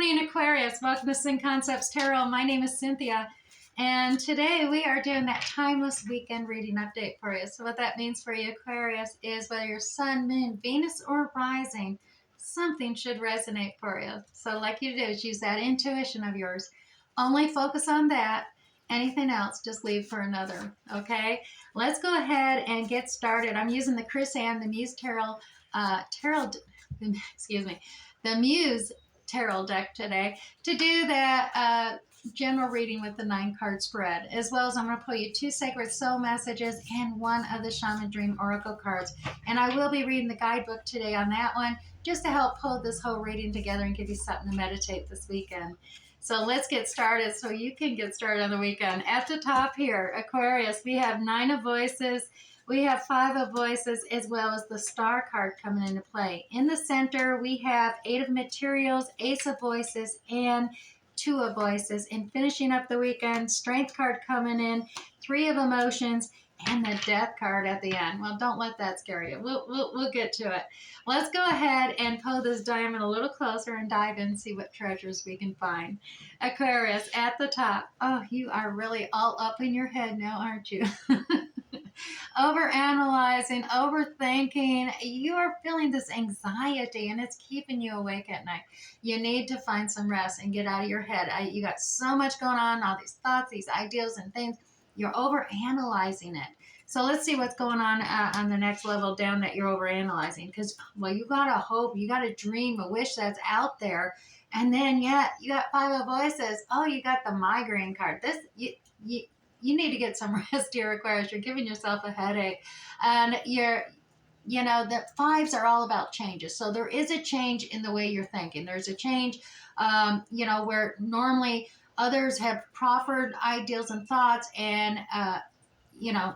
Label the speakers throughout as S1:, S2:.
S1: morning, Aquarius. Welcome to Sin Concepts Tarot. My name is Cynthia, and today we are doing that timeless weekend reading update for you. So what that means for you, Aquarius, is whether you're Sun, Moon, Venus, or Rising, something should resonate for you. So like you do is use that intuition of yours. Only focus on that. Anything else, just leave for another, okay? Let's go ahead and get started. I'm using the Chris Ann, the Muse the Muse Tarot deck today to do that general reading with the 9-card spread, as well as I'm going to pull you 2 Sacred Soul messages and 1 of the Shaman Dream Oracle cards. And I will be reading the guidebook today on that one, just to help pull this whole reading together and give you something to meditate this weekend. So let's get started so you can get started on the weekend. At the top here, Aquarius, we have 9 of Voices. We have 5 of Voices, as well as the Star card coming into play. In the center, we have 8 of Materials, Ace of Voices, and 2 of Voices. And finishing up the weekend, Strength card coming in, 3 of Emotions, and the Death card at the end. Well, don't let that scare you. We'll get to it. Let's go ahead and pull this diamond a little closer and dive in and see what treasures we can find. Aquarius, at the top. Oh, you are really all up in your head now, aren't you? Overanalyzing, overthinking. You are feeling this anxiety and it's keeping you awake at night. You need to find some rest and get out of your head. You got so much going on, all these thoughts, these ideas and things. You're overanalyzing it. So let's see what's going on the next level down that you're overanalyzing. Because, well, you got a hope, you got a dream, a wish that's out there. And then, yeah, you got 5 of Voices. Oh, you got the migraine card. You need to get some rest here, Aquarius. You're giving yourself a headache. And the 5s are all about changes. So there is a change in the way you're thinking. There's a change, where normally others have proffered ideals and thoughts and,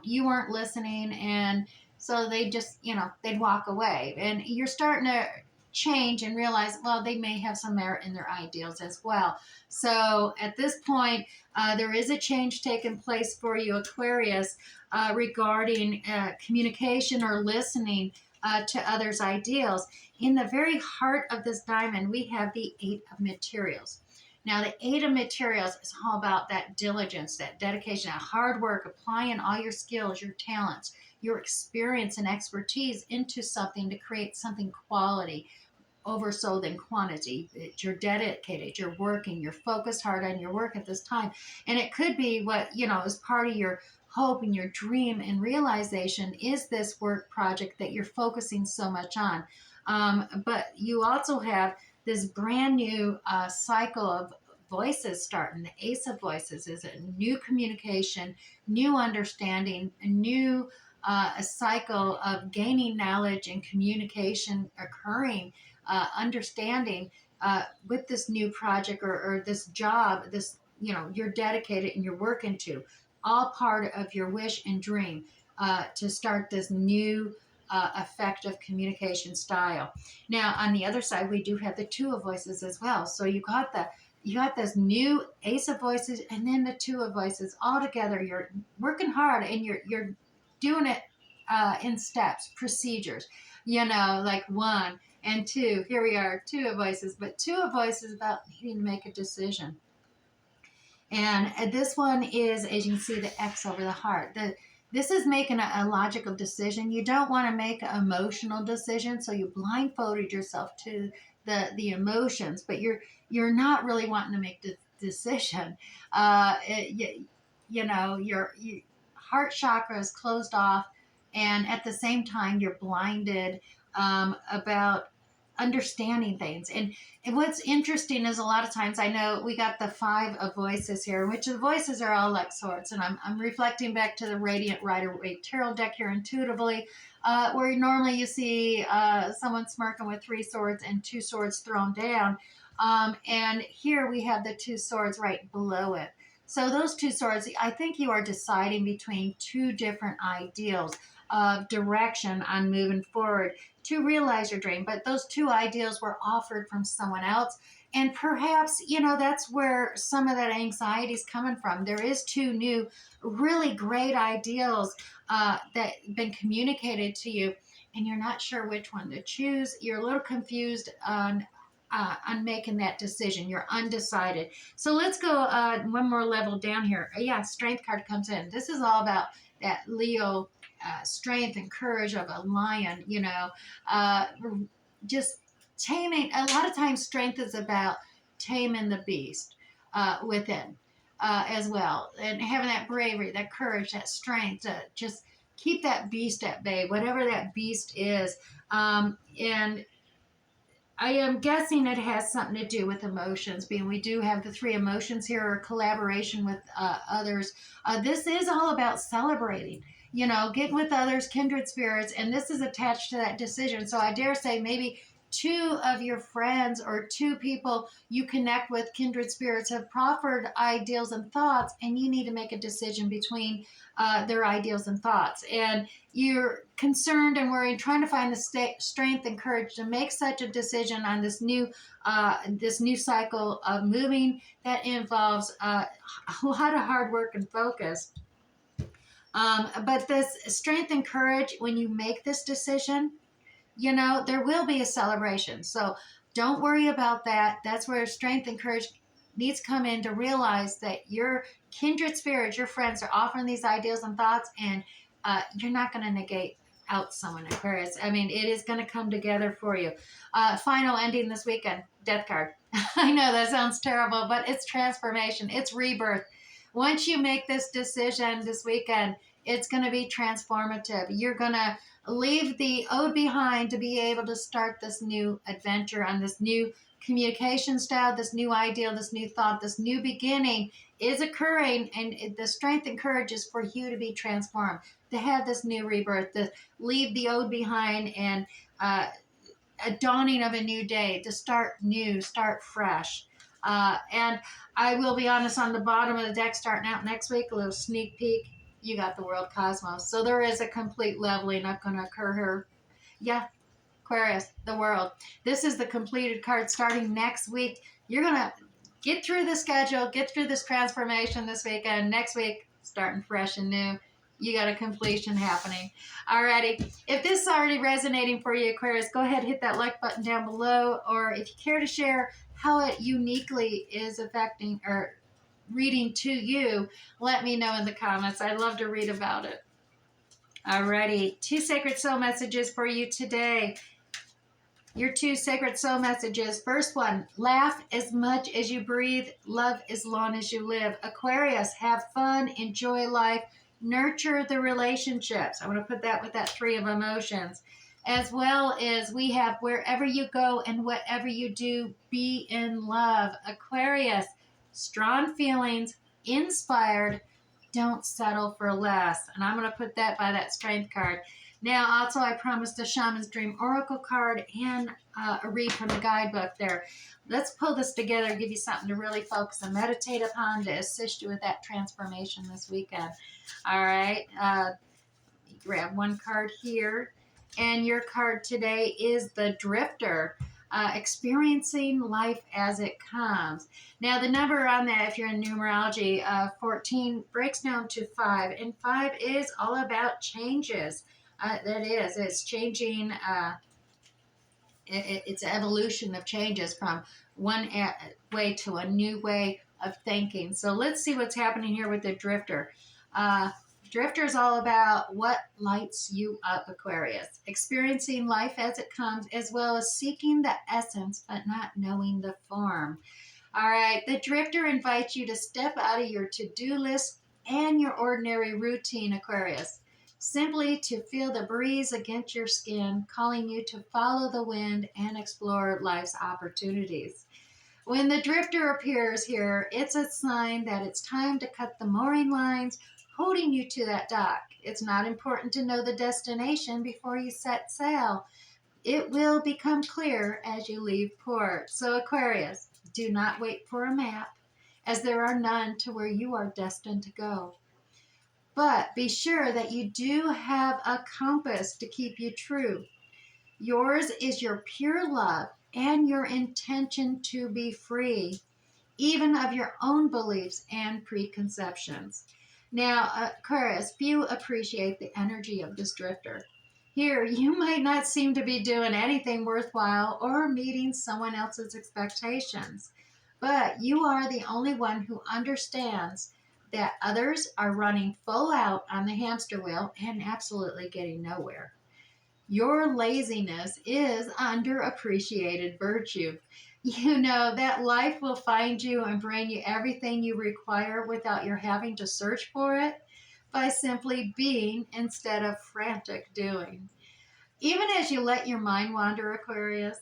S1: you weren't listening. And so they just, they'd walk away. And you're starting to change and realize, well, they may have some merit in their ideals as well. So at this point, there is a change taking place for you, Aquarius, regarding communication or listening to others' ideals. In the very heart of this diamond, we have the 8 of Materials. Now, the 8 of Materials is all about that diligence, that dedication, that hard work, applying all your skills, your talents, your experience and expertise into something to create something quality, oversold in quantity. You're dedicated, you're working, you're focused hard on your work at this time. And it could be what, is part of your hope and your dream and realization is this work project that you're focusing so much on. But you also have this brand new cycle of voices starting. The Ace of Voices is a new communication, new understanding, a new a cycle of gaining knowledge and communication occurring, understanding with this new project or this job, this, you're dedicated and you're working to, all part of your wish and dream to start this new effective communication style. Now, on the other side, we do have the 2 of Voices as well. So you got this new Ace of Voices and then the 2 of Voices all together. You're working hard and you're doing it in steps, procedures, like 1 and 2. Here we are, 2 of Voices, but 2 of Voices about needing to make a decision. And this one is, as you can see, the X over the heart. This is making a logical decision. You don't want to make an emotional decision, so you blindfolded yourself to the emotions, but you're not really wanting to make the decision. Your heart chakra is closed off, and at the same time, you're blinded about understanding things. And what's interesting is a lot of times, I know we got the 5 of Voices here, which the voices are all like swords. And I'm reflecting back to the Radiant Rider-Waite Tarot deck here intuitively, where normally you see someone smirking with 3 swords and 2 swords thrown down. And here we have the 2 swords right below it. So those 2 swords, I think you are deciding between 2 different ideals of direction on moving forward to realize your dream. But those 2 ideals were offered from someone else. And perhaps, that's where some of that anxiety is coming from. There is 2 new, really great ideals that been communicated to you, and you're not sure which one to choose. You're a little confused on on making that decision. You're undecided. So let's go one more level down here. Yeah, strength card comes in. This is all about that Leo strength and courage of a lion, uh, just taming. A lot of times, strength is about taming the beast within as well, and having that bravery, that courage, that strength to just keep that beast at bay, whatever that beast is. And I am guessing it has something to do with emotions, being we do have the three emotions here, or collaboration with others. This is all about celebrating, getting with others, kindred spirits, and this is attached to that decision. So I dare say maybe two of your friends or two people you connect with, kindred spirits, have proffered ideals and thoughts, and you need to make a decision between their ideals and thoughts. And you're concerned and worried, trying to find the strength and courage to make such a decision on this new cycle of moving that involves a lot of hard work and focus. But this strength and courage, when you make this decision, there will be a celebration. So don't worry about that. That's where strength and courage needs to come in, to realize that your kindred spirits, your friends, are offering these ideas and thoughts, and you're not going to negate out someone, Aquarius. I mean, it is going to come together for you. Final ending this weekend, death card. I know that sounds terrible, but it's transformation. It's rebirth. Once you make this decision this weekend, it's going to be transformative. You're going to leave the old behind to be able to start this new adventure on this new communication style, this new ideal, this new thought, this new beginning is occurring, and the strength and courage is for you to be transformed, to have this new rebirth, to leave the old behind, and a dawning of a new day, to start new, start fresh. And I will be honest, on the bottom of the deck, starting out next week, a little sneak peek, you got the world cosmos. So there is a complete leveling up going to occur here. Yeah, Aquarius, the world. This is the completed card starting next week. You're going to get through the schedule, get through this transformation this weekend. Next week, starting fresh and new. You got a completion happening. Alrighty. If this is already resonating for you, Aquarius, go ahead and hit that like button down below. Or if you care to share how it uniquely is affecting or reading to you, let me know in the comments. I'd love to read about it. Alrighty, 2 sacred soul messages for you today. Your 2 sacred soul messages. First one, laugh as much as you breathe, love as long as you live. Aquarius, have fun, enjoy life, nurture the relationships. I want to put that with that 3 of emotions. As well as we have, wherever you go and whatever you do, be in love. Aquarius, strong feelings, inspired, don't settle for less. And I'm going to put that by that strength card. Now, also, I promised a Shaman's Dream Oracle card and a read from the guidebook there. Let's pull this together, give you something to really focus and meditate upon to assist you with that transformation this weekend. All right. Grab one card here. And your card today is the Drifter. Experiencing life as it comes. Now, the number on that, if you're in numerology, 14 breaks down to 5, and 5 is all about changes. It's changing. It's evolution of changes from one way to a new way of thinking. So let's see what's happening here with the Drifter. Drifter is all about what lights you up, Aquarius. Experiencing life as it comes, as well as seeking the essence, but not knowing the form. All right, the Drifter invites you to step out of your to-do list and your ordinary routine, Aquarius. Simply to feel the breeze against your skin, calling you to follow the wind and explore life's opportunities. When the Drifter appears here, it's a sign that it's time to cut the mooring lines holding you to that dock. It's not important to know the destination before you set sail. It will become clear as you leave port. So Aquarius, do not wait for a map, as there are none to where you are destined to go. But be sure that you do have a compass to keep you true. Yours is your pure love and your intention to be free, even of your own beliefs and preconceptions. Now, Aquarius, few appreciate the energy of this Drifter. Here, you might not seem to be doing anything worthwhile or meeting someone else's expectations, but you are the only one who understands that others are running full out on the hamster wheel and absolutely getting nowhere. Your laziness is underappreciated virtue. You know that life will find you and bring you everything you require without your having to search for it by simply being instead of frantic doing. Even as you let your mind wander, Aquarius,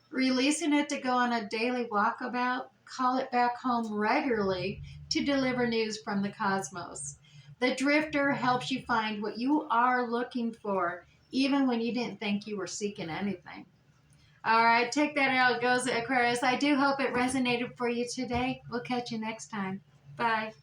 S1: releasing it to go on a daily walkabout, call it back home regularly to deliver news from the cosmos. The drifter helps you find what you are looking for, even when you didn't think you were seeking anything. All right, take that how it goes, Aquarius. I do hope it resonated for you today. We'll catch you next time. Bye.